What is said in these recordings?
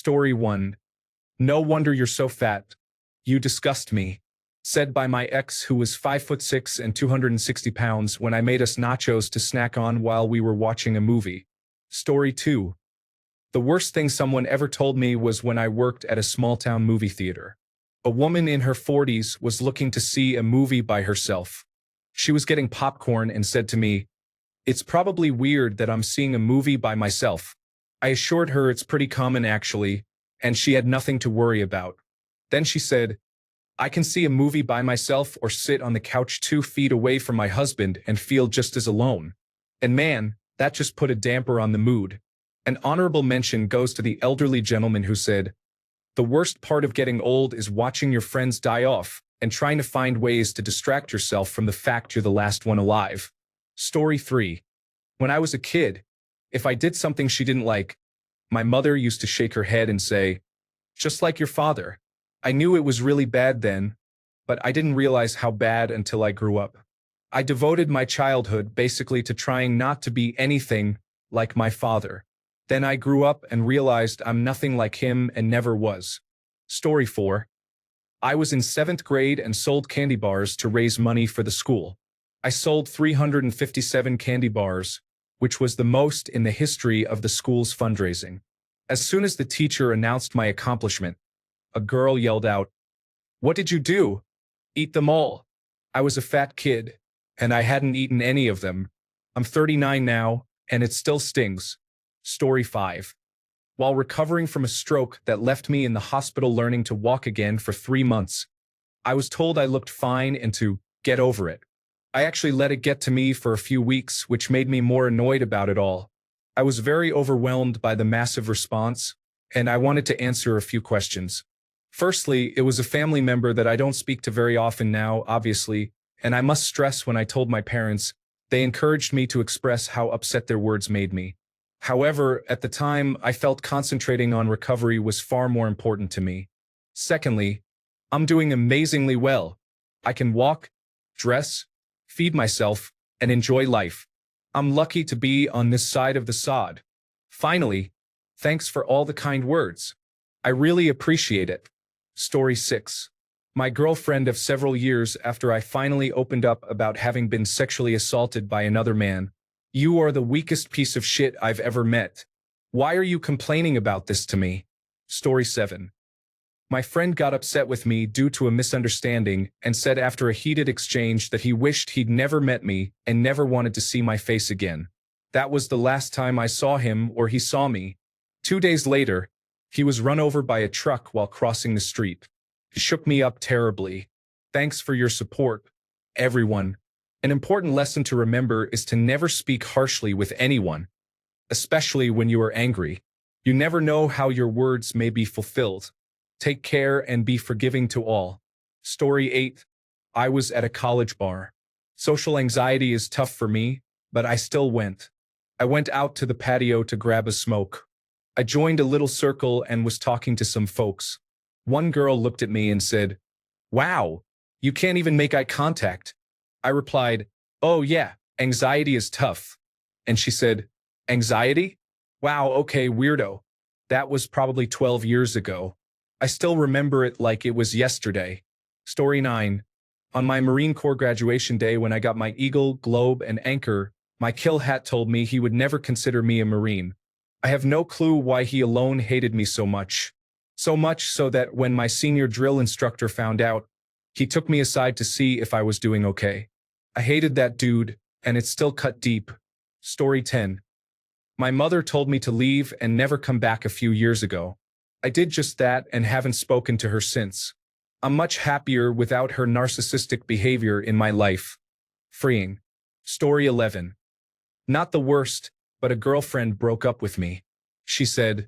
Story 1. No wonder you're so fat. You disgust me. Said by my ex who was 5'6" and 260 pounds when I made us nachos to snack on while we were watching a movie. Story 2. The worst thing someone ever told me was when I worked at a small-town movie theater. A woman in her 40s was looking to see a movie by herself. She was getting popcorn and said to me, "It's probably weird that I'm seeing a movie by myself." I assured her it's pretty common actually, and she had nothing to worry about. Then she said, "I can see a movie by myself or sit on the couch 2 feet away from my husband and feel just as alone." And man, that just put a damper on the mood. An honorable mention goes to the elderly gentleman who said, "The worst part of getting old is watching your friends die off and trying to find ways to distract yourself from the fact you're the last one alive." Story 3. When I was a kid, if I did something she didn't like, my mother used to shake her head and say, "Just like your father." I knew it was really bad then, but I didn't realize how bad until I grew up. I devoted my childhood basically to trying not to be anything like my father. Then I grew up and realized I'm nothing like him and never was. Story 4. I was in 7th grade and sold candy bars to raise money for the school. I sold 357 candy bars, which was the most in the history of the school's fundraising. As soon as the teacher announced my accomplishment, a girl yelled out, "What did you do?" "Eat them all." I was a fat kid, and I hadn't eaten any of them. I'm 39 now, and it still stings. Story 5. While recovering from a stroke that left me in the hospital learning to walk again for 3 months, I was told I looked fine and to get over it. I actually let it get to me for a few weeks, which made me more annoyed about it all. I was very overwhelmed by the massive response, and I wanted to answer a few questions. Firstly, it was a family member that I don't speak to very often now, obviously, and I must stress when I told my parents, they encouraged me to express how upset their words made me. However, at the time, I felt concentrating on recovery was far more important to me. Secondly, I'm doing amazingly well. I can walk, dress, feed myself, and enjoy life. I'm lucky to be on this side of the sod. Finally, thanks for all the kind words. I really appreciate it. Story 6. My girlfriend of several years after I finally opened up about having been sexually assaulted by another man. "You are the weakest piece of shit I've ever met. Why are you complaining about this to me?" Story 7. My friend got upset with me due to a misunderstanding and said after a heated exchange that he wished he'd never met me and never wanted to see my face again. That was the last time I saw him or he saw me. 2 days later, he was run over by a truck while crossing the street. It shook me up terribly. Thanks for your support, everyone. An important lesson to remember is to never speak harshly with anyone, especially when you are angry. You never know how your words may be fulfilled. Take care and be forgiving to all. Story 8. I was at a college bar. Social anxiety is tough for me, but I still went. I went out to the patio to grab a smoke. I joined a little circle and was talking to some folks. One girl looked at me and said, "Wow, you can't even make eye contact." I replied, "Oh yeah, anxiety is tough." And she said, "Anxiety? Wow, okay, weirdo." That was probably 12 years ago. I still remember it like it was yesterday. Story 9. On my Marine Corps graduation day when I got my Eagle, Globe, and Anchor, my kill hat told me he would never consider me a Marine. I have no clue why he alone hated me so much. So much so that when my senior drill instructor found out, he took me aside to see if I was doing okay. I hated that dude, and it still cut deep. Story 10. My mother told me to leave and never come back a few years ago. I did just that and haven't spoken to her since. I'm much happier without her narcissistic behavior in my life. Freeing. Story 11. Not the worst, but a girlfriend broke up with me. She said,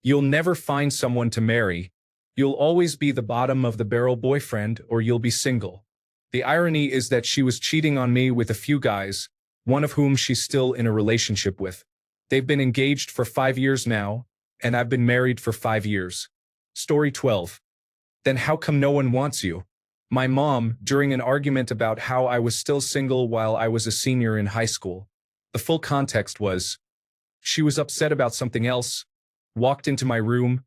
"You'll never find someone to marry. You'll always be the bottom of the barrel boyfriend or you'll be single." The irony is that she was cheating on me with a few guys, one of whom she's still in a relationship with. They've been engaged for 5 years now, and I've been married for 5 years. Story 12. Then how come no one wants you? My mom, during an argument about how I was still single while I was a senior in high school. The full context was, she was upset about something else, walked into my room,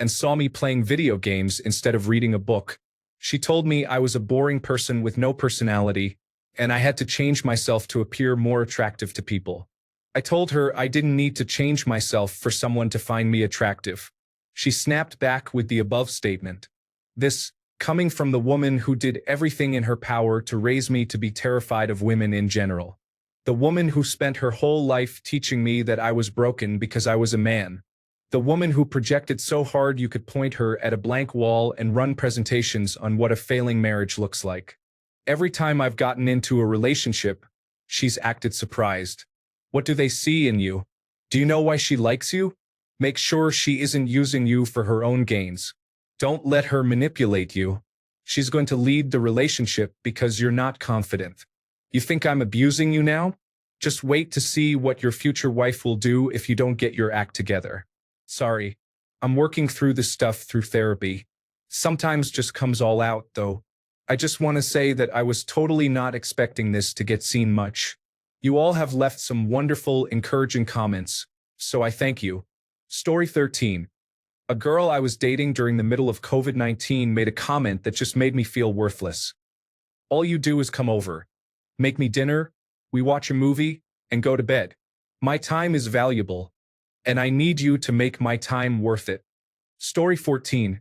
and saw me playing video games instead of reading a book. She told me I was a boring person with no personality, and I had to change myself to appear more attractive to people. I told her I didn't need to change myself for someone to find me attractive. She snapped back with the above statement. This, coming from the woman who did everything in her power to raise me to be terrified of women in general. The woman who spent her whole life teaching me that I was broken because I was a man. The woman who projected so hard you could point her at a blank wall and run presentations on what a failing marriage looks like. Every time I've gotten into a relationship, she's acted surprised. What do they see in you? Do you know why she likes you? Make sure she isn't using you for her own gains. Don't let her manipulate you. She's going to lead the relationship because you're not confident. You think I'm abusing you now? Just wait to see what your future wife will do if you don't get your act together. Sorry, I'm working through this stuff through therapy. Sometimes just comes all out, though. I just want to say that I was totally not expecting this to get seen much. You all have left some wonderful, encouraging comments, so I thank you. Story 13. A girl I was dating during the middle of COVID-19 made a comment that just made me feel worthless. All you do is come over, make me dinner, we watch a movie, and go to bed. My time is valuable, and I need you to make my time worth it. Story 14.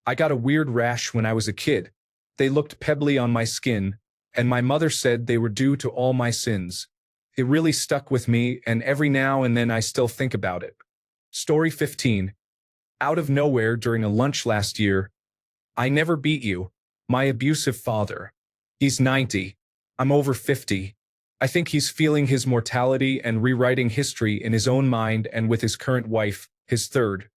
I got a weird rash when I was a kid. They looked pebbly on my skin, and my mother said they were due to all my sins. It really stuck with me, and every now and then I still think about it. Story 15. Out of nowhere during a lunch last year, I never beat you, my abusive father. He's 90. I'm over 50. I think he's feeling his mortality and rewriting history in his own mind and with his current wife, his third.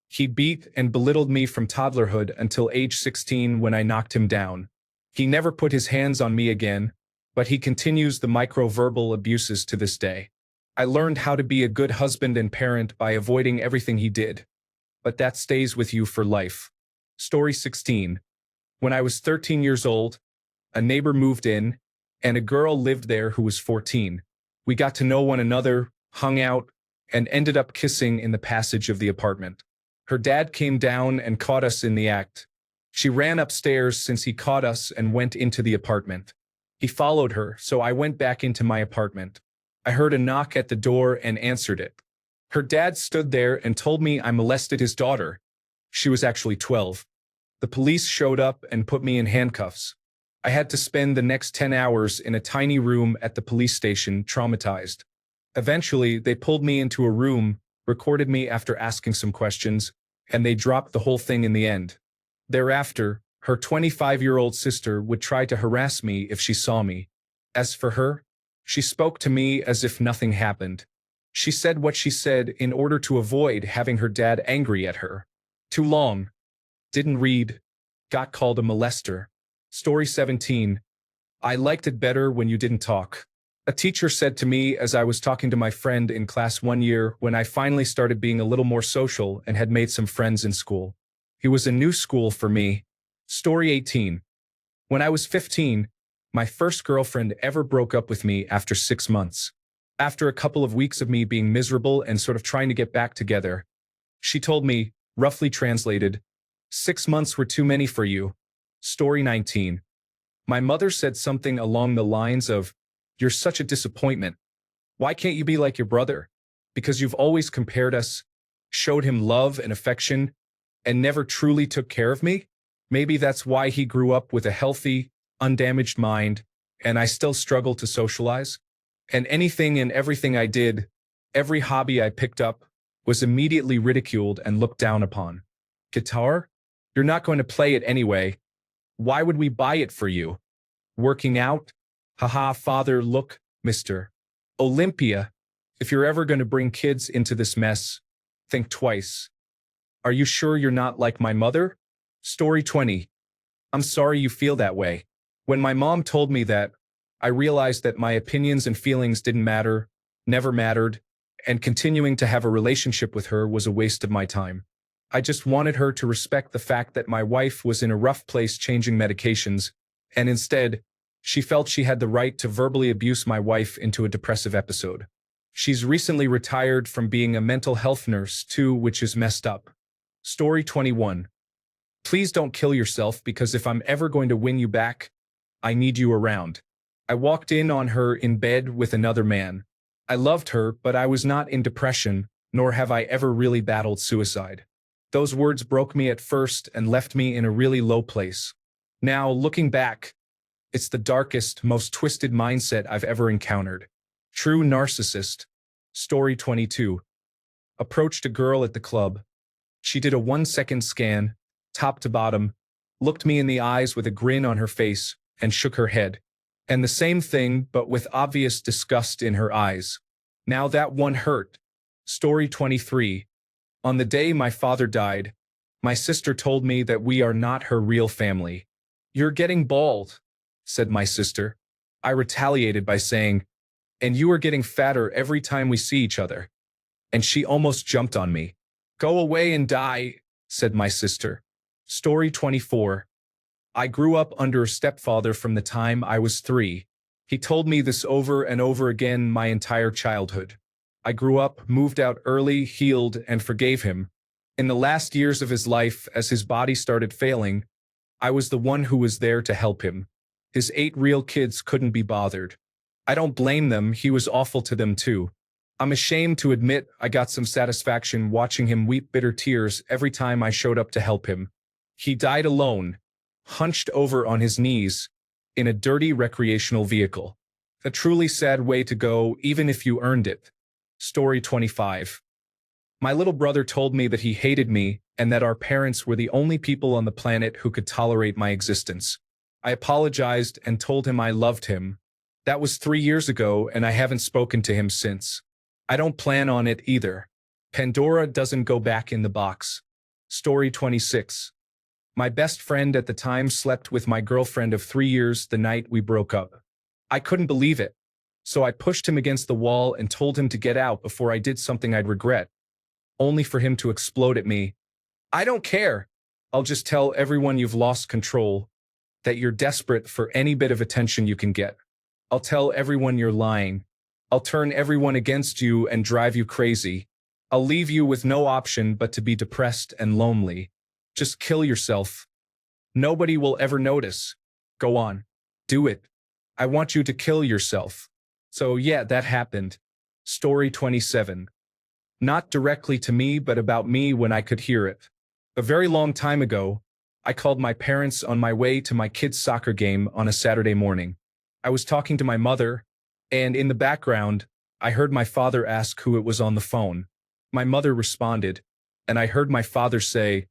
He beat and belittled me from toddlerhood until age 16 when I knocked him down. He never put his hands on me again, but he continues the micro-verbal abuses to this day. I learned how to be a good husband and parent by avoiding everything he did. But that stays with you for life. Story 16. When I was 13 years old, a neighbor moved in, and a girl lived there who was 14. We got to know one another, hung out, and ended up kissing in the passage of the apartment. Her dad came down and caught us in the act. She ran upstairs since he caught us and went into the apartment. He followed her, so I went back into my apartment. I heard a knock at the door and answered it. Her dad stood there and told me I molested his daughter. She was actually 12. The police showed up and put me in handcuffs. I had to spend the next 10 hours in a tiny room at the police station, traumatized. Eventually, they pulled me into a room, recorded me after asking some questions, and they dropped the whole thing in the end. Thereafter, her 25-year-old sister would try to harass me if she saw me. As for her, she spoke to me as if nothing happened. She said what she said in order to avoid having her dad angry at her. Too long. Didn't read. Got called a molester. Story 17. I liked it better when you didn't talk. A teacher said to me as I was talking to my friend in class one year when I finally started being a little more social and had made some friends in school. It was a new school for me. Story 18. When I was 15, my first girlfriend ever broke up with me after 6 months. After a couple of weeks of me being miserable and sort of trying to get back together, she told me, roughly translated, 6 months were too many for you. Story 19. My mother said something along the lines of, "You're such a disappointment. Why can't you be like your brother? Because you've always compared us, showed him love and affection, and never truly took care of me? Maybe that's why he grew up with a healthy, undamaged mind, and I still struggle to socialize. And anything and everything I did, every hobby I picked up, was immediately ridiculed and looked down upon. Guitar? You're not going to play it anyway. Why would we buy it for you? Working out? Haha, father, look, Mr. Olympia. If you're ever going to bring kids into this mess, think twice. Are you sure you're not like my mother?" Story 20. I'm sorry you feel that way. When my mom told me that, I realized that my opinions and feelings didn't matter, never mattered, and continuing to have a relationship with her was a waste of my time. I just wanted her to respect the fact that my wife was in a rough place changing medications, and instead, she felt she had the right to verbally abuse my wife into a depressive episode. She's recently retired from being a mental health nurse too, which is messed up. Story 21. Please don't kill yourself because if I'm ever going to win you back, I need you around. I walked in on her in bed with another man. I loved her, but I was not in depression, nor have I ever really battled suicide. Those words broke me at first and left me in a really low place. Now, looking back, it's the darkest, most twisted mindset I've ever encountered. True narcissist. Story 22. Approached a girl at the club. She did a 1-second scan, top to bottom, looked me in the eyes with a grin on her face, and shook her head. And the same thing, but with obvious disgust in her eyes. Now that one hurt. Story 23. On the day my father died, my sister told me that we are not her real family. You're getting bald, said my sister. I retaliated by saying, and you are getting fatter every time we see each other. And she almost jumped on me. Go away and die, said my sister. Story 24. I grew up under a stepfather from the time I was 3. He told me this over and over again my entire childhood. I grew up, moved out early, healed, and forgave him. In the last years of his life, as his body started failing, I was the one who was there to help him. His 8 real kids couldn't be bothered. I don't blame them, he was awful to them too. I'm ashamed to admit I got some satisfaction watching him weep bitter tears every time I showed up to help him. He died alone, hunched over on his knees, in a dirty recreational vehicle. A truly sad way to go, even if you earned it. Story 25. My little brother told me that he hated me and that our parents were the only people on the planet who could tolerate my existence. I apologized and told him I loved him. That was 3 years ago and I haven't spoken to him since. I don't plan on it either. Pandora doesn't go back in the box. Story 26. My best friend at the time slept with my girlfriend of 3 years the night we broke up. I couldn't believe it. So I pushed him against the wall and told him to get out before I did something I'd regret. Only for him to explode at me. I don't care. I'll just tell everyone you've lost control, that you're desperate for any bit of attention you can get. I'll tell everyone you're lying. I'll turn everyone against you and drive you crazy. I'll leave you with no option but to be depressed and lonely. Just kill yourself. Nobody will ever notice. Go on. Do it. I want you to kill yourself. So yeah, that happened. Story 27. Not directly to me, but about me when I could hear it. A very long time ago, I called my parents on my way to my kid's soccer game on a Saturday morning. I was talking to my mother, and in the background, I heard my father ask who it was on the phone. My mother responded, and I heard my father say,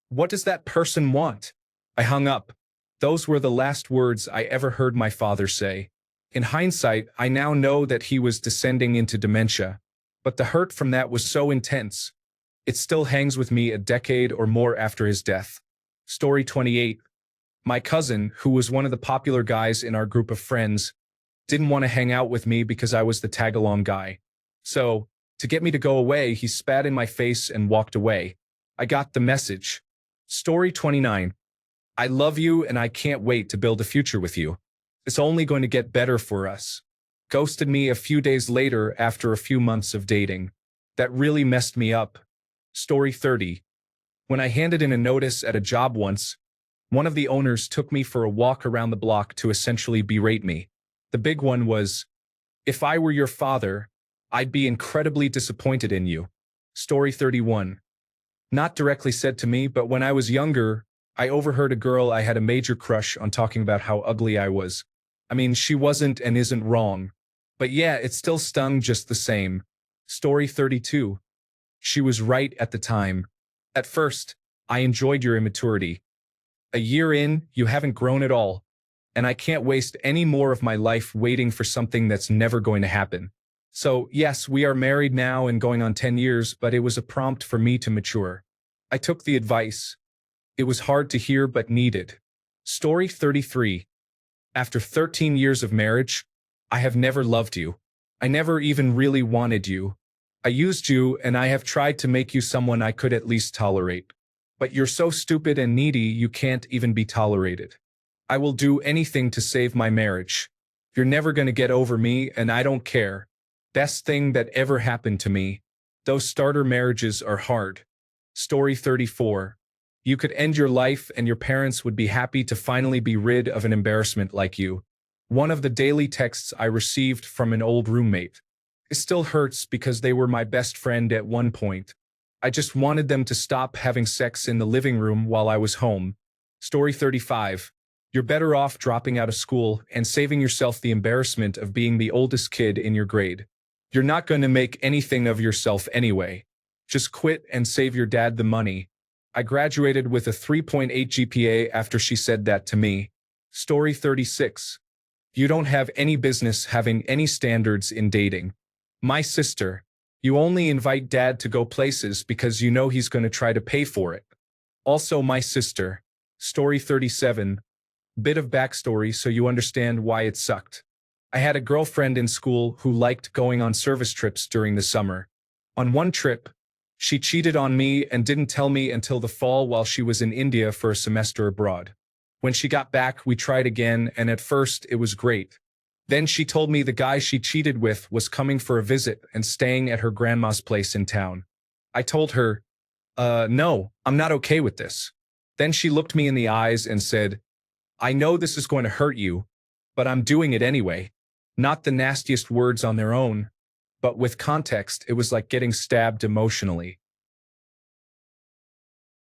"What does that person want?" I hung up. Those were the last words I ever heard my father say. In hindsight, I now know that he was descending into dementia, but the hurt from that was so intense. It still hangs with me a decade or more after his death. Story 28. My cousin, who was one of the popular guys in our group of friends, didn't want to hang out with me because I was the tag-along guy. So, to get me to go away, he spat in my face and walked away. I got the message. Story 29. I love you and I can't wait to build a future with you. It's only going to get better for us. Ghosted me a few days later after a few months of dating. That really messed me up. Story 30. When I handed in a notice at a job once, one of the owners took me for a walk around the block to essentially berate me. The big one was, if I were your father, I'd be incredibly disappointed in you. Story 31. Not directly said to me, but when I was younger, I overheard a girl I had a major crush on talking about how ugly I was. I mean, she wasn't and isn't wrong. But yeah, it still stung just the same. Story 32. She was right at the time. At first, I enjoyed your immaturity. A year in, you haven't grown at all. And I can't waste any more of my life waiting for something that's never going to happen. So, yes, we are married now and going on 10 years, but it was a prompt for me to mature. I took the advice. It was hard to hear but needed. Story 33. After 13 years of marriage, I have never loved you. I never even really wanted you. I used you and I have tried to make you someone I could at least tolerate. But you're so stupid and needy you can't even be tolerated. I will do anything to save my marriage. You're never going to get over me and I don't care. Best thing that ever happened to me. Those starter marriages are hard. Story 34. You could end your life and your parents would be happy to finally be rid of an embarrassment like you. One of the daily texts I received from an old roommate. It still hurts because they were my best friend at one point. I just wanted them to stop having sex in the living room while I was home. Story 35. You're better off dropping out of school and saving yourself the embarrassment of being the oldest kid in your grade. You're not going to make anything of yourself anyway. Just quit and save your dad the money. I graduated with a 3.8 GPA after she said that to me. Story 36. You don't have any business having any standards in dating. My sister. You only invite dad to go places because you know he's going to try to pay for it. Also my sister. Story 37. Bit of backstory so you understand why it sucked. I had a girlfriend in school who liked going on service trips during the summer. On one trip, she cheated on me and didn't tell me until the fall while she was in India for a semester abroad. When she got back, we tried again, and at first it was great. Then she told me the guy she cheated with was coming for a visit and staying at her grandma's place in town. I told her, no, I'm not okay with this. Then she looked me in the eyes and said, I know this is going to hurt you, but I'm doing it anyway. Not the nastiest words on their own, but with context, it was like getting stabbed emotionally.